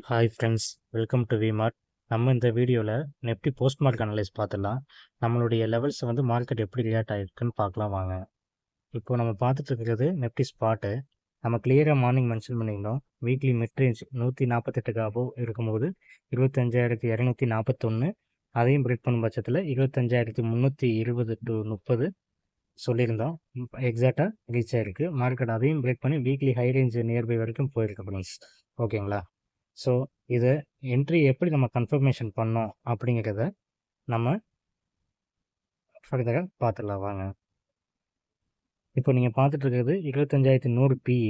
Hi friends, welcome to V Mart. நம்ம இந்த வீடியோவில் நெஃப்டி போஸ்ட் மார்க் அனலைஸ் பார்த்துடலாம். நம்மளுடைய லெவல்ஸை மார்க்கெட் எப்படி ரியாக்ட் ஆகிருக்குன்னு பார்க்கலாம் வாங்க. இப்போ நம்ம பார்த்துட்டு இருக்கிறது நெஃப்டி ஸ்பாட்டு. நம்ம கிளியராக மார்னிங் மென்ஷன் பண்ணியிருந்தோம். வீக்லி மிட் ரேஞ்ச் 148க்கு அபோவ் இருக்கும்போது 25,241, அதையும் பிரேக் பண்ணும் பட்சத்தில் 25,320 டு 30 சொல்லியிருந்தோம். எக்ஸாக்டாக ரீச் ஆகிருக்கு. மார்க்கெட் அதையும் பிரேக் பண்ணி வீக்லி ஹை ரேஞ்ச் நியர்பை வரைக்கும் போயிருக்கு ஃப்ரெண்ட்ஸ். ஓகேங்களா? ஸோ இதை என்ட்ரி எப்படி நம்ம கன்ஃபர்மேஷன் பண்ணோம் அப்படிங்கிறத நம்ம ஃபர்தராக பார்த்துடலாம் வாங்க. இப்போ நீங்கள் பார்த்துட்டு இருக்கிறது 25,100 பிஇ.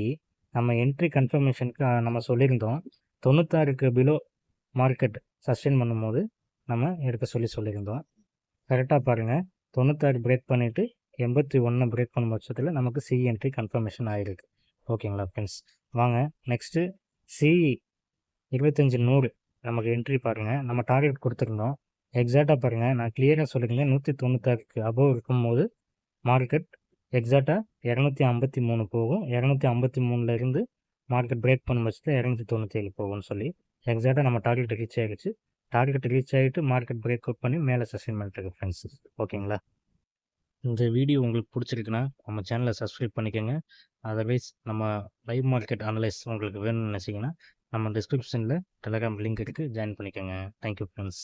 நம்ம என்ட்ரி கன்ஃபர்மேஷனுக்கு நம்ம சொல்லியிருந்தோம் 96க்கு பிலோ மார்க்கெட் சஸ்டெயின் பண்ணும்போது நம்ம எடுக்க சொல்லியிருந்தோம். கரெக்டாக பாருங்கள், 96 பிரேக் பண்ணிவிட்டு 81 பிரேக் பண்ணும் பட்சத்தில் நமக்கு சி என்ட்ரி கன்ஃபர்மேஷன் ஆகிருக்கு. ஓகேங்களா ஃப்ரெண்ட்ஸ்? வாங்க நெக்ஸ்ட்டு சிஇ 25,100 நமக்கு என்ட்ரி பாருங்கள். நம்ம டார்கெட் கொடுத்துருந்தோம். எக்ஸாக்டாக பாருங்கள், நான் கிளியராக சொல்லியிருந்தேன் 196க்கு அபோவ் இருக்கும்போது மார்க்கெட் எக்ஸாக்டாக 253 போகும். 253லேருந்து மார்க்கெட் பிரேக் பண்ணும் பட்சத்தில் 297 போகும்னு சொல்லி எக்ஸாக்டாக நம்ம டார்கெட் ரீச் ஆகிடுச்சு. டார்கெட் ரீச் ஆகிட்டு மார்க்கெட் பிரேக் அவுட் பண்ணி மேலே சஸ்டெயின் பண்ணிட்டு ஃப்ரெண்ட்ஸ். ஓகேங்களா? இந்த வீடியோ உங்களுக்கு பிடிச்சிருக்குன்னா நம்ம சேனலை சப்ஸ்கிரைப் பண்ணிக்கோங்க. அதர்வைஸ் நம்ம லைவ் மார்க்கெட் அனலைஸ் உங்களுக்கு வேணும்னு நினச்சிங்கன்னா நம்ம டிஸ்கிரிப்ஷனில் டெலகிராம் லிங்க் இருக்குது, ஜாயின் பண்ணிக்கோங்க. Thank you friends.